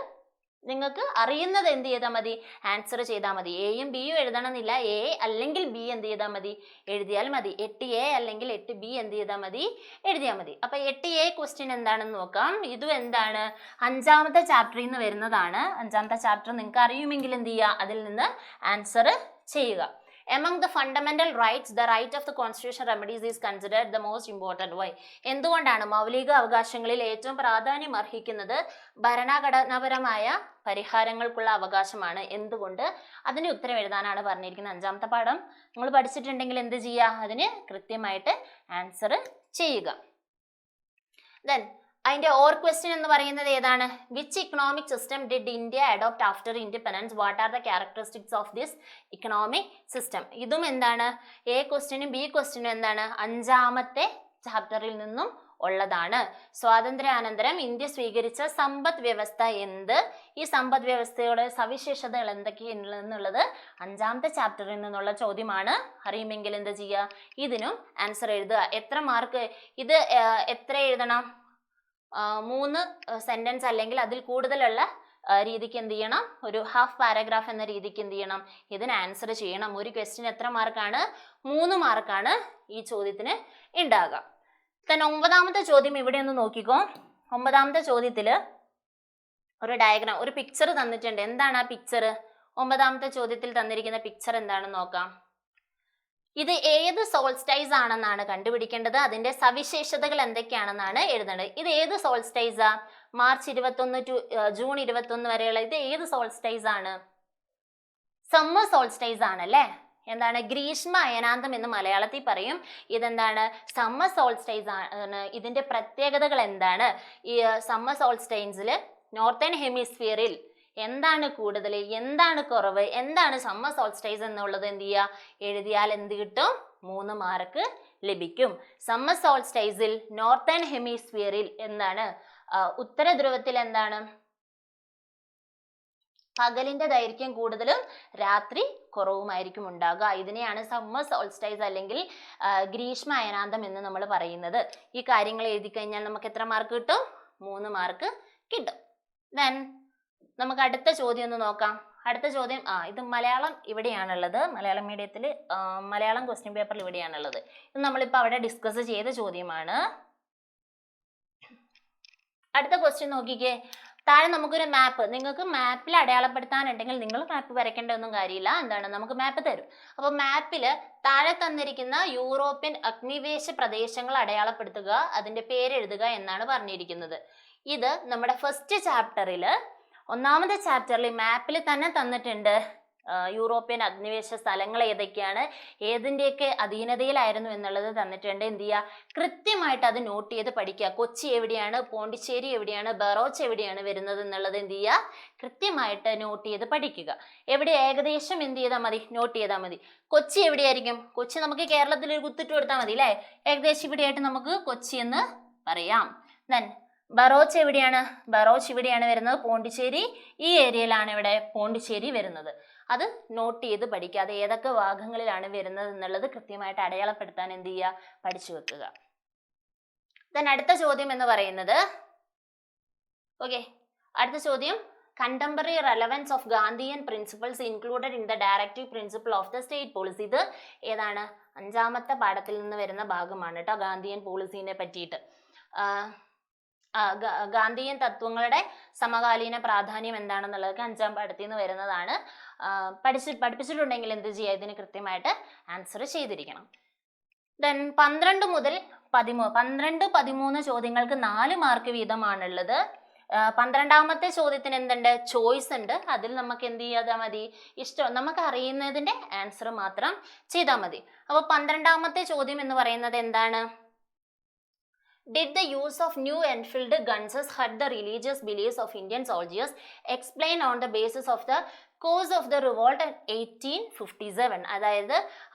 നിങ്ങൾക്ക് അറിയുന്നത് എന്ത് ചെയ്താൽ മതി, ആൻസർ ചെയ്താൽ മതി. എയും ബിയും എഴുതണമെന്നില്ല, എ അല്ലെങ്കിൽ ബി എന്ത് ചെയ്താൽ മതി, എഴുതിയാൽ മതി. 8A അല്ലെങ്കിൽ 8B എന്ത് ചെയ്താൽ മതി, എഴുതിയാൽ മതി. അപ്പൊ 8A ക്വസ്റ്റ്യൻ എന്താണെന്ന് നോക്കാം. ഇതും എന്താണ്, 5ാമത്തെ ചാപ്റ്ററിൽ നിന്ന് വരുന്നതാണ്. 5ാമത്തെ ചാപ്റ്റർ നിങ്ങൾക്ക് അറിയുമെങ്കിൽ എന്ത് ചെയ്യുക, അതിൽ നിന്ന് ആൻസർ ചെയ്യുക. Among the fundamental rights, the right of the constitutional remedies is considered the most important. Why? എന്തുകൊണ്ടാണ് മൗലിക അവകാശങ്ങളിൽ ഏറ്റവും പ്രാധാന്യം അർഹിക്കുന്നത് ഭരണഘടനാപരമായ പരിഹാരങ്ങൾക്കുള്ള അവകാശമാണ്? എന്തുകൊണ്ട്? അതിന് ഉത്തരം എഴുതാനാണ് പറഞ്ഞിരിക്കുന്നത്. 5ാമത്തെ പാഠം നിങ്ങൾ പഠിച്ചിട്ടുണ്ടെങ്കിൽ എന്ത് ചെയ്യുക, അതിന് കൃത്യമായിട്ട് ആൻസർ ചെയ്യുക. Then അതിന്റെ ഓർ ക്വസ്റ്റ്യൻ എന്ന് പറയുന്നത് ഏതാണ്, which economic system did India adopt after independence, what are the characteristics of this economic system? ഇതും എന്താണ്, എ ക്വസ്റ്റ്യനും ബി ക്വസ്റ്റ്യനും എന്താണ്, 5ാമത്തെ ചാപ്റ്ററിൽ നിന്നും ഉള്ളതാണ്. സ്വാതന്ത്ര്യാനന്തരം ഇന്ത്യ സ്വീകരിച്ച സമ്പദ് വ്യവസ്ഥ എന്ത്, ഈ സമ്പദ് വ്യവസ്ഥയുടെ സവിശേഷതകൾ എന്തൊക്കെയാണെന്നുള്ളത് 5ാമത്തെ ചാപ്റ്ററിൽ നിന്നുള്ള ചോദ്യമാണ്. അറിയുമെങ്കിൽ എന്ത് ചെയ്യുക, ഇതിനും ആൻസർ എഴുതുക. എത്ര മാർക്ക് ഇത്, എത്ര എഴുതണം, 3 സെന്റൻസ് അല്ലെങ്കിൽ അതിൽ കൂടുതലുള്ള രീതിക്ക് എന്ത് ചെയ്യണം, ഒരു ഹാഫ് പാരഗ്രാഫ് എന്ന രീതിക്ക് എന്ത് ചെയ്യണം, ഇതിന് ആൻസർ ചെയ്യണം. ഒരു ക്വസ്റ്റ്യൻ എത്ര മാർക്കാണ്, 3 മാർക്കാണ് ഈ ചോദ്യത്തിന് ഉണ്ടാകുക. 9ാമത്തെ ചോദ്യം ഇവിടെ ഒന്ന് നോക്കിക്കോ. 9ാമത്തെ ചോദ്യത്തിൽ ഒരു ഡയഗ്രാം, ഒരു പിക്ചർ തന്നിട്ടുണ്ട്. എന്താണ് ആ പിക്ചർ? 9ാമത്തെ ചോദ്യത്തിൽ തന്നിരിക്കുന്ന പിക്ചർ എന്താണെന്ന് നോക്കാം. ഇത് ഏത് സോൾസ്റ്റൈസ് ആണെന്നാണ് കണ്ടുപിടിക്കേണ്ടത്. അതിന്റെ സവിശേഷതകൾ എന്തൊക്കെയാണെന്നാണ് എഴുതേണ്ടത്. ഇത് ഏത് സോൾസ്റ്റൈസാ? മാർച്ച് 21 ടു ജൂൺ 21 വരെയുള്ള ഇത് ഏത് സോൾസ്റ്റൈസ് ആണ്? സമ്മർ സോൾസ്റ്റൈസ് ആണല്ലേ. എന്താണ്, ഗ്രീഷ്മ അയനാന്തം എന്ന് മലയാളത്തിൽ പറയും. ഇതെന്താണ്, സമ്മർ സോൾസ്റ്റൈസ് ആണ്. ഇതിന്റെ പ്രത്യേകതകൾ എന്താണ്? ഈ സമ്മർ സോൾസ്റ്റൈൻസിൽ നോർത്തേൺ ഹെമിസ്ഫിയറിൽ എന്താണ് കൂടുതൽ, എന്താണ് കുറവ്, എന്താണ് സമ്മർ സോൾസ്റ്റൈസ് എന്നുള്ളത് എന്ത് ചെയ്യുക, എഴുതിയാൽ എന്ത് കിട്ടും, 3 മാർക്ക് ലഭിക്കും. സമ്മർ സോൾസ്റ്റൈസിൽ നോർത്തേൺ ഹെമിസ്ഫിയറിൽ എന്താണ്, ഉത്തര ധ്രുവത്തിൽ എന്താണ്, പകലിന്റെ ദൈർഘ്യം കൂടുതലും രാത്രി കുറവുമായിരിക്കും ഉണ്ടാകുക. ഇതിനെയാണ് സമ്മർ സോൾസ്റ്റൈസ് അല്ലെങ്കിൽ ഗ്രീഷ്മ അയനാന്തം എന്ന് നമ്മൾ പറയുന്നത്. ഈ കാര്യങ്ങൾ എഴുതി കഴിഞ്ഞാൽ നമുക്ക് എത്ര മാർക്ക് കിട്ടും, 3 മാർക്ക് കിട്ടും. ദെൻ നമുക്ക് അടുത്ത ചോദ്യം ഒന്ന് നോക്കാം. അടുത്ത ചോദ്യം, ഇത് മലയാളം ഇവിടെയാണുള്ളത്. മലയാളം മീഡിയത്തിൽ മലയാളം ക്വസ്റ്റ്യൻ പേപ്പറിൽ ഇവിടെയാണുള്ളത്. ഇത് നമ്മളിപ്പോൾ അവിടെ ഡിസ്കസ് ചെയ്ത ചോദ്യമാണ്. അടുത്ത ക്വസ്റ്റ്യൻ നോക്കിക്കേ. താഴെ നമുക്കൊരു മാപ്പ്, നിങ്ങൾക്ക് മാപ്പിൽ അടയാളപ്പെടുത്താനുണ്ടെങ്കിൽ നിങ്ങൾ മാപ്പ് വരയ്ക്കേണ്ട ഒന്നും കാര്യമില്ല. എന്താണ്, നമുക്ക് മാപ്പ് തരും. അപ്പോൾ മാപ്പിൽ താഴെ തന്നിരിക്കുന്ന യൂറോപ്യൻ അഗ്നിവേശ പ്രദേശങ്ങൾ അടയാളപ്പെടുത്തുക, അതിന്റെ പേരെഴുതുക എന്നാണ് പറഞ്ഞിരിക്കുന്നത്. ഇത് നമ്മുടെ ഫസ്റ്റ് ചാപ്റ്ററിൽ, 1ാമത്തെ ചാപ്റ്ററിൽ മാപ്പിൽ തന്നെ തന്നിട്ടുണ്ട് യൂറോപ്യൻ അഗ്നിവേശ സ്ഥലങ്ങൾ ഏതൊക്കെയാണ്, ഏതിൻ്റെയൊക്കെ അധീനതയിലായിരുന്നു എന്നുള്ളത് തന്നിട്ടുണ്ട്. എന്ത് ചെയ്യുക, കൃത്യമായിട്ട് അത് നോട്ട് ചെയ്ത് പഠിക്കുക. കൊച്ചി എവിടെയാണ്, പോണ്ടിച്ചേരി എവിടെയാണ്, ബറോച്ച് എവിടെയാണ് വരുന്നത് എന്നുള്ളത് എന്ത് ചെയ്യുക, കൃത്യമായിട്ട് നോട്ട് ചെയ്ത് പഠിക്കുക. എവിടെ ഏകദേശം എന്ത് ചെയ്താൽ മതി, നോട്ട് ചെയ്താൽ മതി. കൊച്ചി എവിടെയായിരിക്കും, കൊച്ചി നമുക്ക് കേരളത്തിൽ ഒരു കുത്തിട്ട് കൊടുത്താൽ മതി അല്ലേ. ഏകദേശം ഇവിടെയായിട്ട് നമുക്ക് കൊച്ചി എന്ന് പറയാം. ദെൻ ബറോച്ച് എവിടെയാണ്, ബറോച്ച് ഇവിടെയാണ് വരുന്നത്. പോണ്ടിച്ചേരി ഈ ഏരിയയിലാണ് ഇവിടെ പോണ്ടിച്ചേരി വരുന്നത്. അത് നോട്ട് ചെയ്ത് പഠിക്കുക. അത് ഏതൊക്കെ ഭാഗങ്ങളിലാണ് വരുന്നത് എന്നുള്ളത് കൃത്യമായിട്ട് അടയാളപ്പെടുത്താൻ എന്ത് ചെയ്യുക, പഠിച്ചു വെക്കുക. ദെൻ അടുത്ത ചോദ്യം എന്ന് പറയുന്നത്, ഓക്കെ, അടുത്ത ചോദ്യം, contemporary relevance of Gandhian principles included in the directive principle of the state policy. ഇത് ഏതാണ്, 5ാമത്തെ പാഠത്തിൽ നിന്ന് വരുന്ന ഭാഗമാണ് കേട്ടോ. ഗാന്ധിയൻ പോളിസിനെ പറ്റിയിട്ട്, ഗാന്ധിയൻ തത്വങ്ങളുടെ സമകാലീന പ്രാധാന്യം എന്താണെന്നുള്ളതൊക്കെ 5ാം പാഠത്തിൽ നിന്ന് വരുന്നതാണ്. പഠിപ്പിച്ചിട്ടുണ്ടെങ്കിൽ എന്ത് ചെയ്യുക, ഇതിന് കൃത്യമായിട്ട് ആൻസർ ചെയ്തിരിക്കണം. ദെൻ 12 മുതൽ 13 ചോദ്യങ്ങൾക്ക് 4 മാർക്ക് വീതമാണുള്ളത്. 12ാമത്തെ ചോദ്യത്തിന് എന്തുണ്ട്, ചോയ്സ് ഉണ്ട്. അതിൽ നമുക്ക് എന്ത് ചെയ്താൽ മതി, ഇഷ്ടം നമുക്ക് അറിയുന്നതിന്റെ ആൻസർ മാത്രം ചെയ്താൽ മതി. അപ്പോൾ 12ാമത്തെ ചോദ്യം എന്ന് പറയുന്നത് എന്താണ്? Did the use of new Enfield guns hurt the religious beliefs of Indian soldiers? Explain on the basis of the cause of the revolt in 1857. അതായത്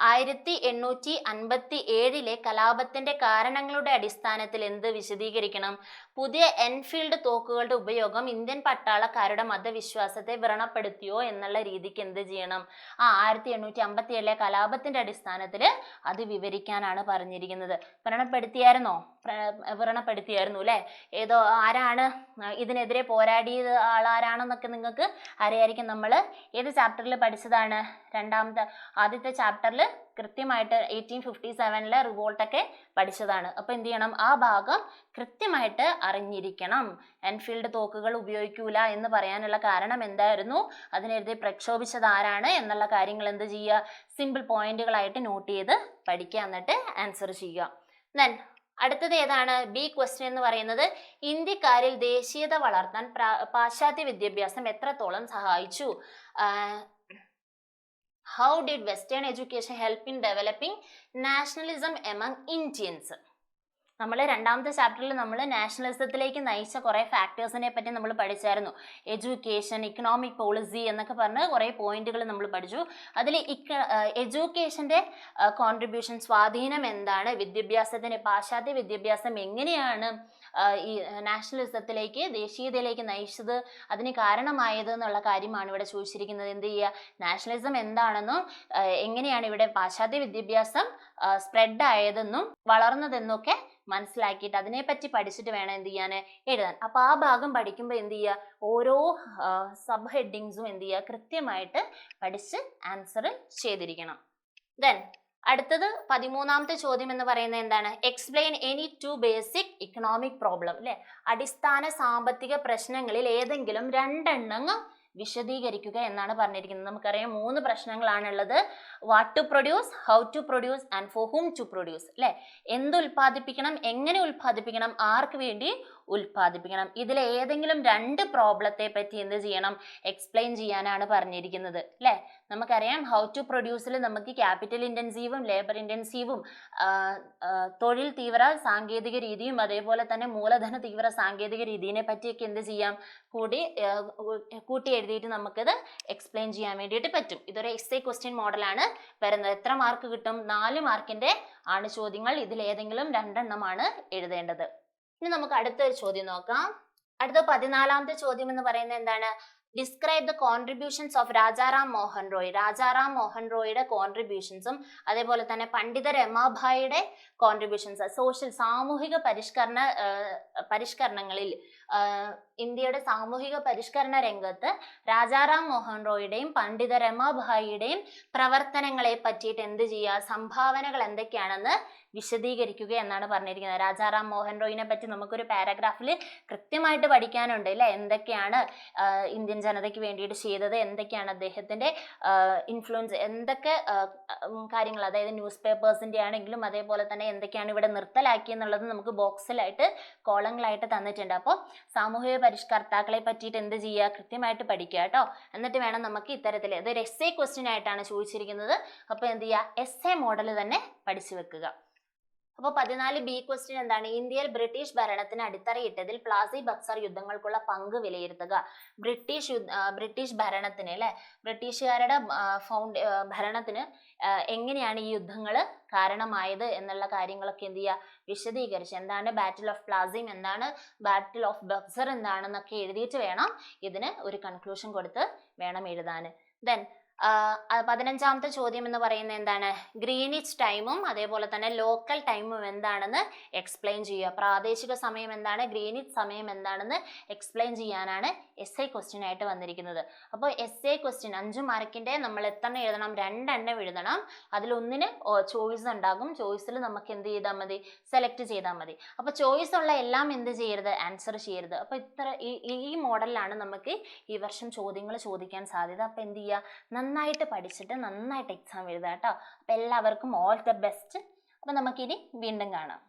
1857 കലാപത്തിന്റെ കാരണങ്ങളുടെ അടിസ്ഥാനത്തിൽ എന്ത് വിശദീകരിക്കണം? പുതിയ എൻഫീൽഡ് തോക്കുകളുടെ ഉപയോഗം ഇന്ത്യൻ പട്ടാളക്കാരുടെ മതവിശ്വാസത്തെ വ്രണപ്പെടുത്തിയോ എന്നുള്ള രീതിക്ക് എന്ത് ചെയ്യണം? 1857 കലാപത്തിന്റെ അടിസ്ഥാനത്തിൽ അത് വിവരിക്കാനാണ് പറഞ്ഞിരിക്കുന്നത്. വ്രണപ്പെടുത്തിയായിരുന്നു അല്ലെ? ഏതോ ആരാണ് ഇതിനെതിരെ പോരാടിയത്, ആളാരാണെന്നൊക്കെ നിങ്ങൾക്ക് അറിയായിരിക്കും. നമ്മൾ ഏത് ചാപ്റ്ററിൽ പഠിച്ചതാണ്? ആദ്യത്തെ ചാപ്റ്ററിൽ കൃത്യമായിട്ട് 1857 റിവോൾട്ടൊക്കെ പഠിച്ചതാണ്. അപ്പൊ എന്ത് ചെയ്യണം, ആ ഭാഗം കൃത്യമായിട്ട് അറിഞ്ഞിരിക്കണം. എൻഫീൽഡ് തോക്കുകൾ ഉപയോഗിക്കൂല എന്ന് പറയാനുള്ള കാരണം എന്തായിരുന്നു, അതിനെതിരെ പ്രക്ഷോഭിച്ചത് ആരാണ് എന്നുള്ള കാര്യങ്ങൾ എന്ത് ചെയ്യുക, സിമ്പിൾ പോയിന്റുകളായിട്ട് നോട്ട് ചെയ്ത് പഠിക്കുക, എന്നിട്ട് ആൻസർ ചെയ്യുക. ദെൻ അടുത്തത് ഏതാണ്? ബി ക്വസ്റ്റ്യൻ എന്ന് പറയുന്നത്, ഇന്ത്യക്കാരിൽ ദേശീയത വളർത്താൻ പാശ്ചാത്യ വിദ്യാഭ്യാസം എത്രത്തോളം സഹായിച്ചു? How did Western education help in developing nationalism among Indians? നമ്മൾ 2ാമത്തെ ചാപ്റ്ററിൽ നമ്മൾ നാഷണലിസത്തിലേക്ക് നയിച്ച കുറേ ഫാക്ടേഴ്സിനെ പറ്റി നമ്മൾ പഠിച്ചായിരുന്നു. എഡ്യൂക്കേഷൻ, ഇക്കണോമിക് പോളിസി എന്നൊക്കെ പറഞ്ഞ് കുറേ പോയിന്റുകൾ നമ്മൾ പഠിച്ചു. അതിൽ എഡ്യൂക്കേഷൻ്റെ കോൺട്രിബ്യൂഷൻ, സ്വാധീനം എന്താണ്, വിദ്യാഭ്യാസത്തിന് പാശ്ചാത്യ വിദ്യാഭ്യാസം എങ്ങനെയാണ് ഈ നാഷണലിസത്തിലേക്ക്, ദേശീയതയിലേക്ക് നയിച്ചത്, അതിന് കാരണമായത് എന്നുള്ള കാര്യമാണ് ഇവിടെ ചോദിച്ചിരിക്കുന്നത്. എന്ത് ചെയ്യുക, നാഷണലിസം എന്താണെന്നും എങ്ങനെയാണ് ഇവിടെ പാശ്ചാത്യ വിദ്യാഭ്യാസം സ്പ്രെഡ് ആയതെന്നും വളർന്നതെന്നൊക്കെ മനസ്സിലാക്കിയിട്ട് അതിനെപ്പറ്റി പഠിച്ചിട്ട് വേണം എന്ത് ചെയ്യാൻ, എഴുതാൻ. അപ്പൊ ആ ഭാഗം പഠിക്കുമ്പോൾ എന്ത് ചെയ്യുക, ഓരോ സബ് ഹെഡിങ്സും എന്ത് ചെയ്യുക, കൃത്യമായിട്ട് പഠിച്ച് ആൻസർ ചെയ്തിരിക്കണം. ദെൻ അടുത്തത് 13ാമത്തെ ചോദ്യം എന്ന് പറയുന്നത് എന്താണ്? Explain any 2 basic economic problem അല്ലെ? അടിസ്ഥാന സാമ്പത്തിക പ്രശ്നങ്ങളിൽ ഏതെങ്കിലും 2 എണ്ണം വിശദീകരിക്കുക എന്നാണ് പറഞ്ഞിരിക്കുന്നത്. നമുക്കറിയാം 3 പ്രശ്നങ്ങളാണുള്ളത്. What to produce, how to produce and for whom to produce അല്ലെ? എന്ത് ഉൽപ്പാദിപ്പിക്കണം, എങ്ങനെ ഉൽപ്പാദിപ്പിക്കണം, ആർക്ക് വേണ്ടി ഉൽപ്പാദിപ്പിക്കണം. ഇതിലെ ഏതെങ്കിലും 2 പ്രോബ്ലത്തെ പറ്റി എന്ത് ചെയ്യണം, എക്സ്പ്ലെയിൻ ചെയ്യാനാണ് പറഞ്ഞിരിക്കുന്നത് അല്ലെ? നമുക്കറിയാം ഹൗ ടു പ്രൊഡ്യൂസിൽ നമുക്ക് ക്യാപിറ്റൽ ഇൻറ്റൻസീവും ലേബർ ഇൻറ്റൻസീവും തൊഴിൽ തീവ്ര സാങ്കേതിക രീതിയും അതേപോലെ തന്നെ മൂലധന തീവ്ര സാങ്കേതിക രീതിയെ പറ്റിയൊക്കെ എന്ത് ചെയ്യാം, കൂട്ടി എഴുതിയിട്ട് നമുക്കിത് എക്സ്പ്ലെയിൻ ചെയ്യാൻ വേണ്ടിയിട്ട് പറ്റും. ഇതൊരു എസ്സേ ക്വസ്റ്റ്യൻ മോഡലാണ് വരുന്നത്. എത്ര മാർക്ക് കിട്ടും? 4 മാർക്കിന്റെ ആണ് ചോദ്യങ്ങൾ. ഇതിൽ ഏതെങ്കിലും 2 എണ്ണമാണ് എഴുതേണ്ടത്. ഇനി നമുക്ക് അടുത്തൊരു ചോദ്യം നോക്കാം. അടുത്ത 14ാമത്തെ ചോദ്യം എന്ന് പറയുന്നത് എന്താണ്? Describe the contributions of Rajaram Mohan Roy. Rajaram Mohan റോയിയുടെ കോൺട്രിബ്യൂഷൻസും അതേപോലെ തന്നെ പണ്ഡിത രമാഭായിയുടെ കോൺട്രിബ്യൂഷൻസ്, സാമൂഹിക പരിഷ്കരണങ്ങളിൽ ഇന്ത്യയുടെ സാമൂഹിക പരിഷ്കരണ രംഗത്ത് രാജാറാം മോഹൻ റോയിയുടെയും പണ്ഡിത രമാഭായിയുടെയും പ്രവർത്തനങ്ങളെ പറ്റിയിട്ട് എന്ത് ചെയ്യുക, സംഭാവനകൾ എന്തൊക്കെയാണെന്ന് വിശദീകരിക്കുക എന്നാണ് പറഞ്ഞിരിക്കുന്നത്. രാജാറാം മോഹൻ റോയിനെ പറ്റി നമുക്കൊരു പാരഗ്രാഫിൽ കൃത്യമായിട്ട് പഠിക്കാനുണ്ട് അല്ലെ? എന്തൊക്കെയാണ് ഇന്ത്യൻ ജനതയ്ക്ക് വേണ്ടിയിട്ട് ചെയ്തത്, എന്തൊക്കെയാണ് അദ്ദേഹത്തിന്റെ ഇൻഫ്ലുവൻസ്, എന്തൊക്കെ കാര്യങ്ങൾ, അതായത് ന്യൂസ് പേപ്പേഴ്സിന്റെ ആണെങ്കിലും അതേപോലെ തന്നെ എന്തൊക്കെയാണ് ഇവിടെ നിർത്തലാക്കി എന്നുള്ളത് നമുക്ക് ബോക്സിലായിട്ട് കോളങ്ങളായിട്ട് തന്നിട്ടുണ്ട്. അപ്പോൾ സാമൂഹിക പരിഷ്കർത്താക്കളെ പറ്റിയിട്ട് എന്ത് ചെയ്യുക, കൃത്യമായിട്ട് പഠിക്കുക കേട്ടോ. എന്നിട്ട് വേണം നമുക്ക് ഇത്തരത്തിൽ, ഇതൊരു എസ്സേ ക്വസ്റ്റ്യൻ ആയിട്ടാണ് ചോദിച്ചിരിക്കുന്നത്. അപ്പോൾ എന്ത് ചെയ്യുക, എസ്സേ മോഡൽ തന്നെ പഠിച്ചു വെക്കുക. അപ്പോൾ 14 ബി ക്വസ്റ്റ്യൻ എന്താണ്? ഇന്ത്യയിൽ ബ്രിട്ടീഷ് ഭരണത്തിന് അടിത്തറയിട്ടതിൽ പ്ലാസി ബക്സർ യുദ്ധങ്ങൾക്കുള്ള പങ്ക് വിലയിരുത്തുക. ബ്രിട്ടീഷ് ഭരണത്തിന് അല്ലെ, ബ്രിട്ടീഷുകാരുടെ ഭരണത്തിന് എങ്ങനെയാണ് ഈ യുദ്ധങ്ങൾ കാരണമായത് എന്നുള്ള കാര്യങ്ങളൊക്കെ എന്ത് ചെയ്യുക, വിശദീകരിച്ച്, എന്താണ് ബാറ്റിൽ ഓഫ് പ്ലാസിം, എന്താണ് ബാറ്റിൽ ഓഫ് ബക്സർ എന്താണെന്നൊക്കെ എഴുതിയിട്ട് വേണം ഇതിന് ഒരു കൺക്ലൂഷൻ കൊടുത്ത് വേണം എഴുതാൻ. ദെൻ 15ാമത്തെ ചോദ്യം എന്ന് പറയുന്നത് എന്താണ്? ഗ്രീനിച്ച് ടൈമും അതേപോലെ തന്നെ ലോക്കൽ ടൈമും എന്താണെന്ന് എക്സ്പ്ലെയിൻ ചെയ്യുക. പ്രാദേശിക സമയം എന്താണ്, ഗ്രീനിച്ച് സമയം എന്താണെന്ന് എക്സ്പ്ലെയിൻ ചെയ്യാനാണ് എസ്എ ക്വസ്റ്റ്യൻ ആയിട്ട് വന്നിരിക്കുന്നത്. അപ്പോൾ എസ്എ ക്വസ്റ്റ്യൻ 5 മാർക്കിന്റെ നമ്മൾ എത്ര എഴുതണം? 2 എണ്ണം എഴുതണം. അതിലൊന്നിന് ചോയ്സ് ഉണ്ടാകും. ചോയ്സിൽ നമുക്ക് എന്ത് ചെയ്താൽ മതി? സെലക്ട് ചെയ്താൽ മതി. അപ്പോൾ ചോയ്സ് ഉള്ള എല്ലാം എന്ത് ചെയ്യരുത്? ആൻസർ ചെയ്യരുത്. അപ്പോൾ ഈ മോഡലിലാണ് നമുക്ക് ഈ വർഷം ചോദ്യങ്ങൾ ചോദിക്കാൻ സാധ്യത. അപ്പോൾ എന്ത് ചെയ്യുക? നന്നായിട്ട് പഠിച്ചിട്ട് നന്നായിട്ട് എക്സാം എഴുതുക കേട്ടോ. അപ്പോൾ എല്ലാവർക്കും ഓൾ ദ ബെസ്റ്റ്. അപ്പോൾ നമുക്കിനി വീണ്ടും കാണാം.